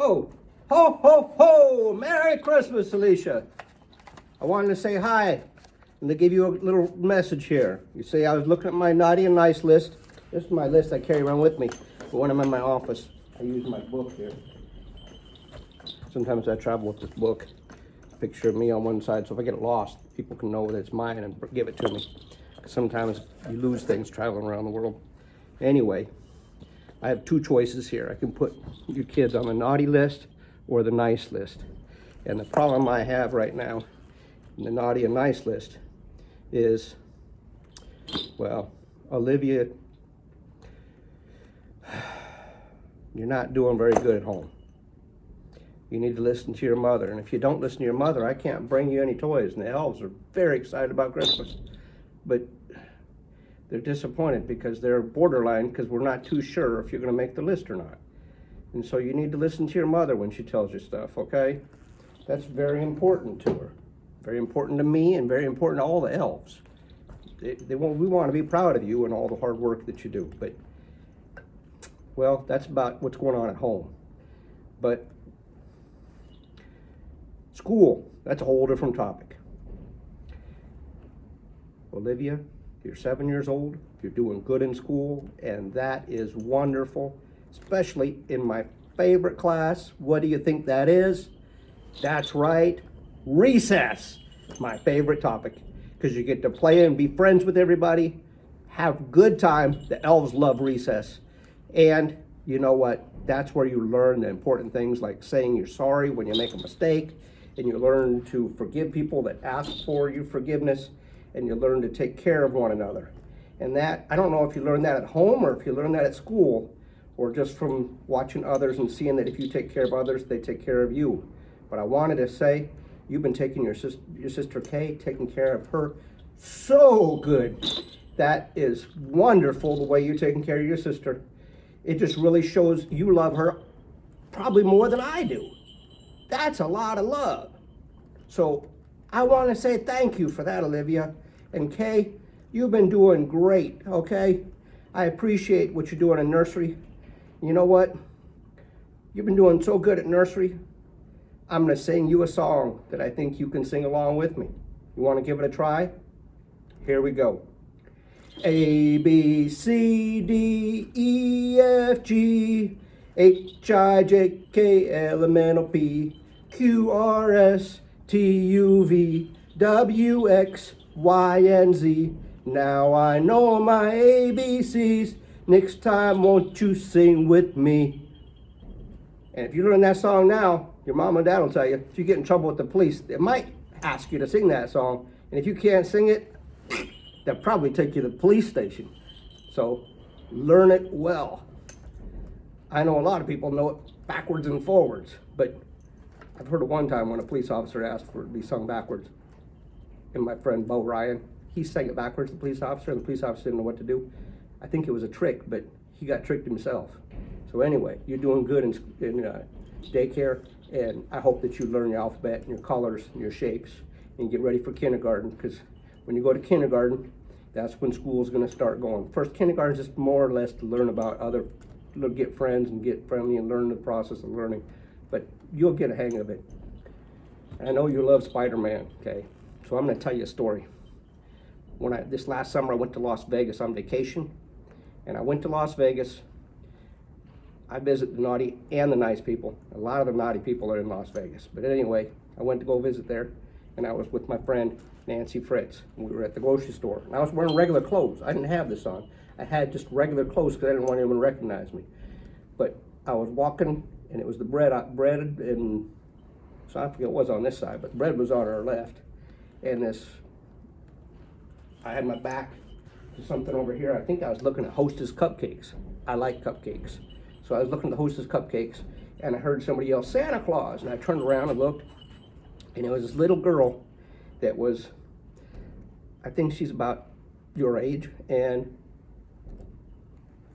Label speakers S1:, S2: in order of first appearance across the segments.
S1: Oh, ho, ho, ho! Merry Christmas, Alicia. I wanted to say hi and to give you a little message here. You see, I was looking at my naughty and nice list. This is my list I carry around with me. But when I'm in my office, I use my book here. Sometimes I travel with this book. Picture of me on one side, so if I get lost, people can know that it's mine and give it to me. Sometimes you lose things traveling around the world. Anyway, I have two choices here. I can put your kids on the naughty list or the nice list. And the problem I have right now in the naughty and nice list is, well, Olivia, you're not doing very good at home. You need to listen to your mother. And if you don't listen to your mother, I can't bring you any toys. And the elves are very excited about Christmas. But they're disappointed because they're borderline because we're not too sure if you're going to make the list or not. And so you need to listen to your mother when she tells you stuff, okay? That's very important to her. Very important to me and very important to all the elves. We want to be proud of you and all the hard work that you do. But, well, that's about what's going on at home. But school, that's a whole different topic. Olivia, you're 7 years old, you're doing good in school, and that is wonderful, especially in my favorite class. What do you think that is? That's right, recess, my favorite topic, because you get to play and be friends with everybody, have good time. The elves love recess. And you know what? That's where you learn the important things like saying you're sorry when you make a mistake, and you learn to forgive people that ask for your forgiveness, and you learn to take care of one another. And that, I don't know if you learn that at home or if you learn that at school or just from watching others and seeing that if you take care of others, they take care of you. But I wanted to say, you've been taking your sister Kay, taking care of her so good. That is wonderful, the way you're taking care of your sister. It just really shows you love her probably more than I do. That's a lot of love. So I want to say thank you for that, Olivia. And Kay, you've been doing great, okay? I appreciate what you're doing in nursery. You know what? You've been doing so good at nursery. I'm going to sing you a song that I think you can sing along with me. You want to give it a try? Here we go. A, B, C, D, E, F, G, H, I, J, K, L, M, N, O, P, Q, R, S, T, U, V, W, X, Y, and Z. Now I know my ABCs. Next time, won't you sing with me? And if you learn that song now, your mom and dad will tell you, if you get in trouble with the police, they might ask you to sing that song. And if you can't sing it, they'll probably take you to the police station. So learn it well. I know a lot of people know it backwards and forwards, but I've heard of one time when a police officer asked for it to be sung backwards. And my friend Bo Ryan, he sang it backwards to the police officer, and the police officer didn't know what to do. I think it was a trick, but he got tricked himself. So anyway, you're doing good in daycare, and I hope that you learn your alphabet and your colors and your shapes and get ready for kindergarten, because when you go to kindergarten, that's when school's going to start going. First, kindergarten is just more or less to learn about get friends and get friendly and learn the process of learning. But you'll get a hang of it. I know you love Spider-Man, okay? So I'm going to tell you a story. This last summer, I went to Las Vegas on vacation, and I went to Las Vegas. I visit the naughty and the nice people. A lot of the naughty people are in Las Vegas. But anyway, I went to go visit there, and I was with my friend Nancy Fritz. We were at the grocery store, and I was wearing regular clothes. I didn't have this on. I had just regular clothes because I didn't want anyone to recognize me. But I was walking, and it was the bread, and so I forget what was on this side, but the bread was on our left. And I had my back to something over here. I think I was looking at Hostess cupcakes. I like cupcakes. So I was looking at the Hostess cupcakes, and I heard somebody yell, Santa Claus. And I turned around and looked, and it was this little girl that was, I think she's about your age, and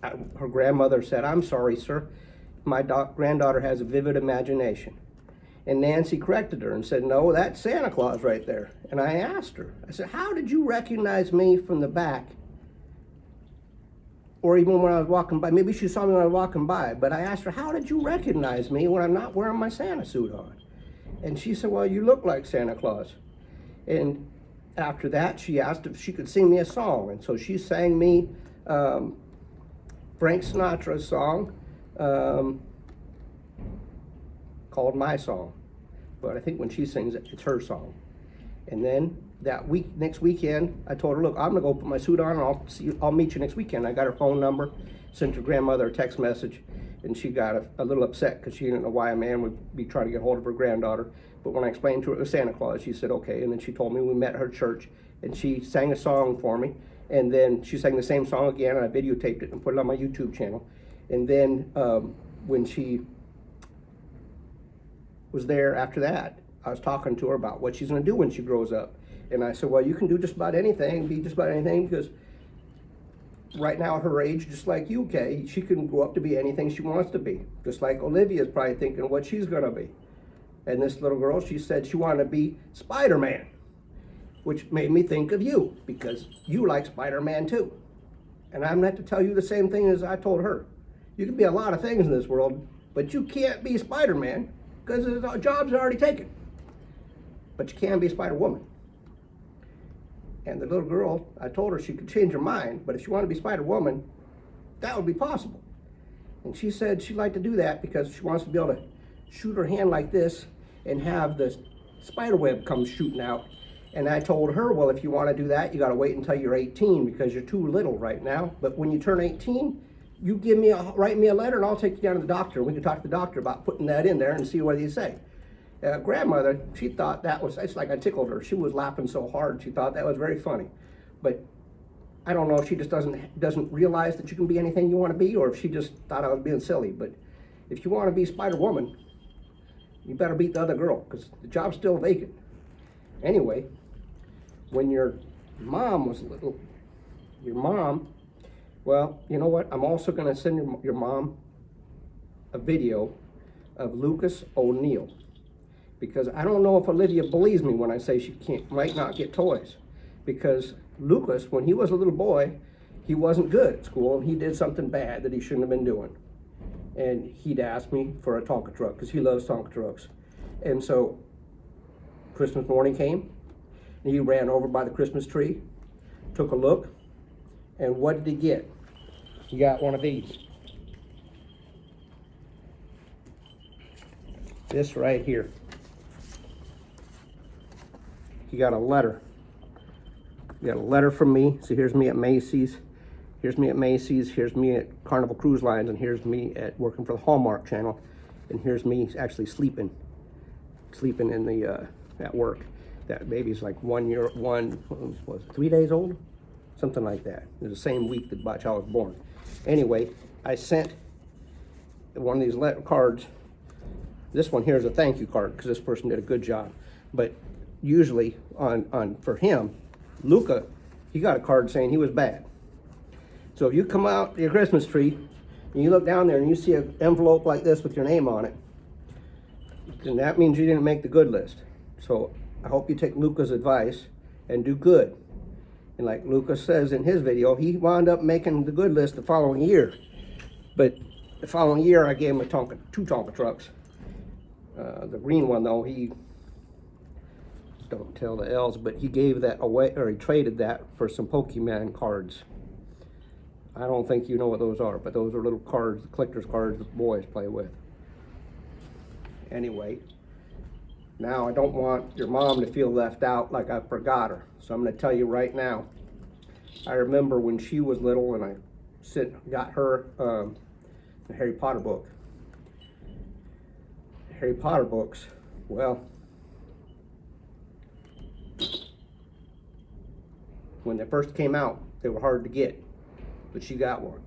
S1: her grandmother said, I'm sorry, sir. My granddaughter has a vivid imagination. And Nancy corrected her and said, no, that's Santa Claus right there. And I asked her, I said, how did you recognize me from the back? or even when I was walking by. Maybe she saw me when I was walking by, but I asked her, how did you recognize me when I'm not wearing my Santa suit on? And she said, well, you look like Santa Claus. And after that, she asked if she could sing me a song. And so she sang me Frank Sinatra's song called My Song. But I think when she sings it, it's her song. And then next weekend, I told her, look, I'm gonna go put my suit on and I'll meet you next weekend. I got her phone number, sent her grandmother a text message, and she got a little upset because she didn't know why a man would be trying to get hold of her granddaughter. But when I explained to her it was Santa Claus, she said, okay. And then she told me we met at her church, and she sang a song for me. And then she sang the same song again, and I videotaped it and put it on my YouTube channel. And then when she was there after that, I was talking to her about what she's gonna do when she grows up. And I said, well, you can do just about anything, be just about anything, because right now at her age, just like you, Kay, she can grow up to be anything she wants to be. Just like Olivia's probably thinking what she's gonna be. And this little girl, she said she wanted to be Spider-Man, which made me think of you, because you like Spider-Man too. And I'm going to tell you the same thing as I told her. You can be a lot of things in this world, but you can't be Spider-Man, because the job's already taken. But you can be Spider-Woman. And the little girl, I told her she could change her mind, but if she wanted to be Spider-Woman, that would be possible. And she said she'd like to do that because she wants to be able to shoot her hand like this and have the spider web come shooting out. And I told her, well, if you want to do that, you got to wait until you're 18 because you're too little right now. But when you turn 18, you write me a letter and I'll take you down to the doctor. We can talk to the doctor about putting that in there and see what you say. Grandmother, she thought it's like I tickled her. She was laughing so hard, she thought that was very funny. But I don't know if she just doesn't realize that you can be anything you want to be, or if she just thought I was being silly. But if you want to be Spider-Woman, you better beat the other girl, because the job's still vacant. Anyway, when your mom was little, well, you know what? I'm also going to send your mom a video of Lucas O'Neill, because I don't know if Olivia believes me when I say she might not get toys. Because Lucas, when he was a little boy, he wasn't good at school, and he did something bad that he shouldn't have been doing. And he'd ask me for a Tonka truck, because he loves Tonka trucks. And so Christmas morning came, and he ran over by the Christmas tree, took a look, and what did he get? He got one of these. This right here. He got a letter. He got a letter from me. So here's me at Macy's. Here's me at Macy's. Here's me at Carnival Cruise Lines. And here's me at working for the Hallmark Channel. And here's me actually sleeping in the at work. That baby's like 3 days old? Something like that. It was the same week that Botch was born. Anyway, I sent one of these cards. This one here is a thank you card because this person did a good job. But usually for him, Luca, he got a card saying he was bad. So if you come out to your Christmas tree and you look down there and you see an envelope like this with your name on it, then that means you didn't make the good list. So I hope you take Luca's advice and do good. And like Lucas says in his video, he wound up making the good list the following year. But the following year, I gave him two Tonka trucks. The green one, though, he don't tell the L's, but he gave that away, or he traded that for some Pokemon cards. I don't think you know what those are, but those are little cards, collector's cards that boys play with. Anyway, now I don't want your mom to feel left out like I forgot her. So I'm going to tell you right now. I remember when she was little and I got her the Harry Potter book. The Harry Potter books, well, when they first came out, they were hard to get, but she got one.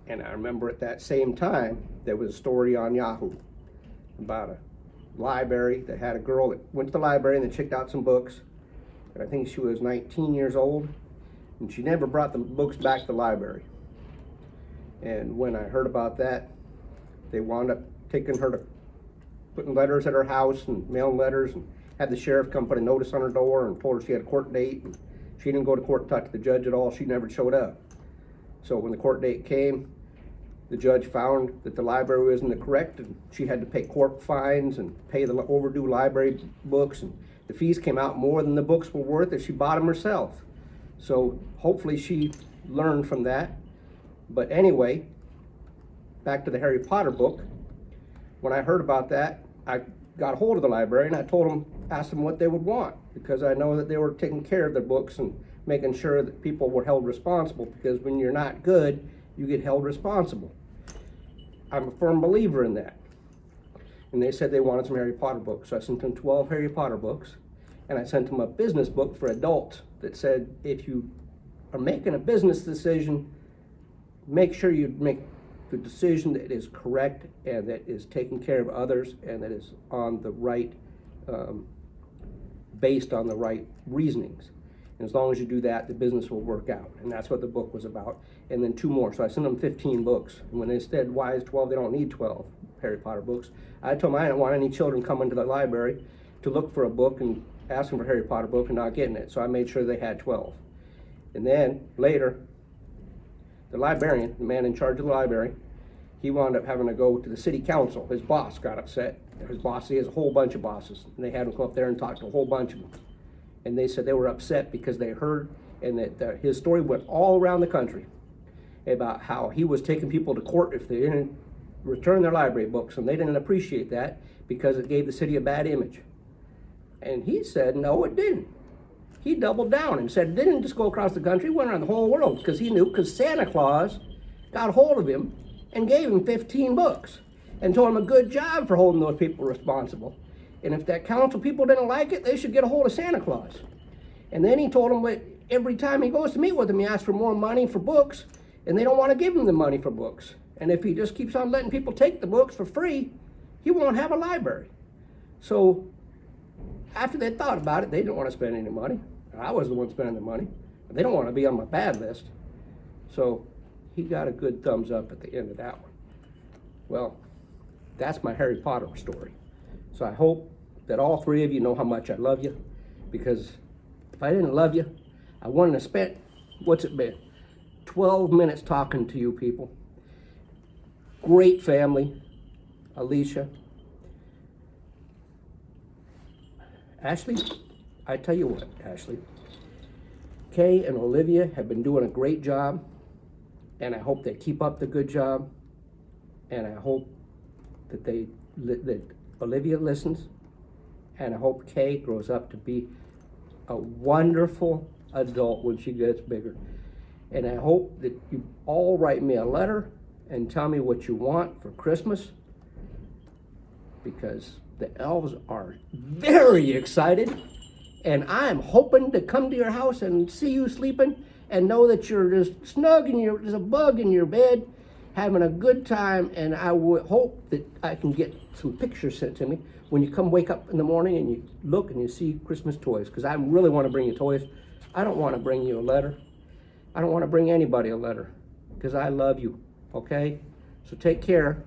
S1: And I remember at that same time, there was a story on Yahoo about a library that had a girl that went to the library and they checked out some books. And I think she was 19 years old, and she never brought the books back to the library. And when I heard about that, they wound up taking her to putting letters at her house and mailing letters, and had the sheriff come put a notice on her door and told her she had a court date. And she didn't go to court and talk to the judge at all. She never showed up. So when the court date came, the judge found that the library wasn't correct, and she had to pay court fines and pay the overdue library books, and the fees came out more than the books were worth if she bought them herself. So hopefully she learned from that. But anyway, back to the Harry Potter book. When I heard about that, I got a hold of the library and I asked them what they would want, because I know that they were taking care of their books and making sure that people were held responsible, because when you're not good, you get held responsible. I'm a firm believer in that. And they said they wanted some Harry Potter books. So I sent them 12 Harry Potter books, and I sent them a business book for adults that said, if you are making a business decision, make sure you make the decision that is correct and that is taking care of others and that is on the right, based on the right reasonings. And as long as you do that, the business will work out. And that's what the book was about. And then 2 more. So I sent them 15 books. And when they said, why is 12? They don't need 12 Harry Potter books. I told them I didn't want any children coming to the library to look for a book and asking for a Harry Potter book and not getting it. So I made sure they had 12. And then later, the librarian, the man in charge of the library, he wound up having to go to the city council. His boss got upset. His boss, he has a whole bunch of bosses. And they had him come up there and talk to a whole bunch of them. And they said they were upset because they heard, and that his story went all around the country about how he was taking people to court if they didn't return their library books, and they didn't appreciate that because it gave the city a bad image. And he said, no, it didn't. He doubled down and said it didn't just go across the country, it went around the whole world, because he knew, because Santa Claus got a hold of him and gave him 15 books and told him a good job for holding those people responsible. And if that council people didn't like it, they should get a hold of Santa Claus. And then he told them that every time he goes to meet with them, he asks for more money for books, and they don't want to give him the money for books. And if he just keeps on letting people take the books for free, he won't have a library. So after they thought about it, they didn't want to spend any money. I was the one spending the money. They don't want to be on my bad list. So he got a good thumbs up at the end of that one. Well, that's my Harry Potter story. So I hope that all 3 of you know how much I love you, because if I didn't love you, I wouldn't have spent, what's it been, 12 minutes talking to you people. Great family. Alicia. Ashley, I tell you what, Ashley, Kay and Olivia have been doing a great job, and I hope they keep up the good job, and I hope that that Olivia listens, and I hope Kay grows up to be a wonderful adult when she gets bigger. And I hope that you all write me a letter and tell me what you want for Christmas, because the elves are very excited, and I'm hoping to come to your house and see you sleeping and know that you're just snug and there's a bug in your bed, having a good time. And I would hope that I can get some pictures sent to me when you come wake up in the morning and you look and you see Christmas toys, because I really want to bring you toys. I don't want to bring you a letter. I don't want to bring anybody a letter, because I love you, okay? So take care.